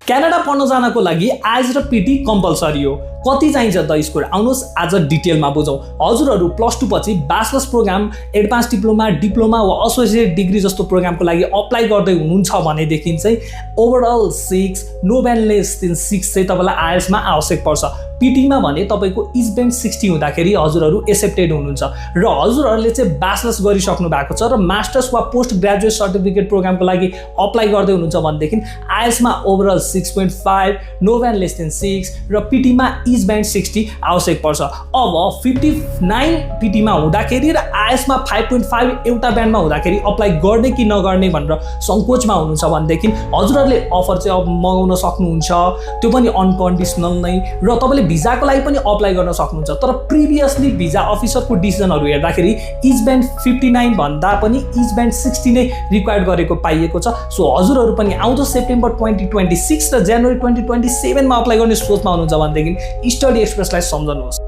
Canada पढ्न जानको लागि आइएल्स र पिटी कम्पलसरी हो। कति चाहिन्छ द स्कोर? आउनुहोस् आज डिटेलमा बुझौँ। हजुरहरू +2 पछि ब्याचलर्स प्रोग्राम, एडभान्स डिप्लोमा वा एसोसिएट डिग्री जस्तो प्रोग्रामको लागि अप्लाई गर्दै हुनुहुन्छ भनेदेखि चाहिँ overall 6 no band less than 6 चाहिँ तपाईँलाई आइएल्समा आवश्यक पर्छ। पिटीमा भने तपाईँको इज ब्यान्ड 60 हुँदाखेरि हजुरहरू एक्सेप्टेड हुनुहुन्छ र हजुरहरूले चाहिँ ब्याचलर्स गरिसक्नु भएको छ र मास्टर्स वा पोस्ट ग्रेजुएट सर्टिफिकेट प्रोग्रामको लागि अप्लाई गर्दै हुनुहुन्छ भनेदेखि आइएल्समा overall 6.5 no band less than 6 र पिटीमा इज ब्यान्ड 60 आवश्यक पर्छ। अब 59 पिटीमा हुँदाखेरि र आइएल्समा 5.5 एउटा ब्यान्डमा हुँदाखेरि अप्लाई गर्ने कि नगर्ने भनेर सङ्कोचमा हुनुहुन्छ भनेदेखि हजुरहरूले अफर चाहिँ अब मगाउन सक्नुहुन्छ, त्यो पनि अनकन्डिसनल नै, र तपाईँले भिजाको लागि पनि अप्लाई गर्न सक्नुहुन्छ। तर प्रिभियसली भिजा अफिसरको डिसिजनहरू हेर्दाखेरि इज ब्यान्ड 59 भन्दा पनि इज ब्यान्ड 60 नै रिक्वायर्ड गरेको पाइएको छ। सो हजुरहरू पनि आउँदो सेप्टेम्बर 2026 र जनवरी 2027 मा अप्लाई गर्ने सोचमा हुनुहुन्छ भनेदेखि स्टडी एक्सप्रेसलाई सम्झनुहोस्।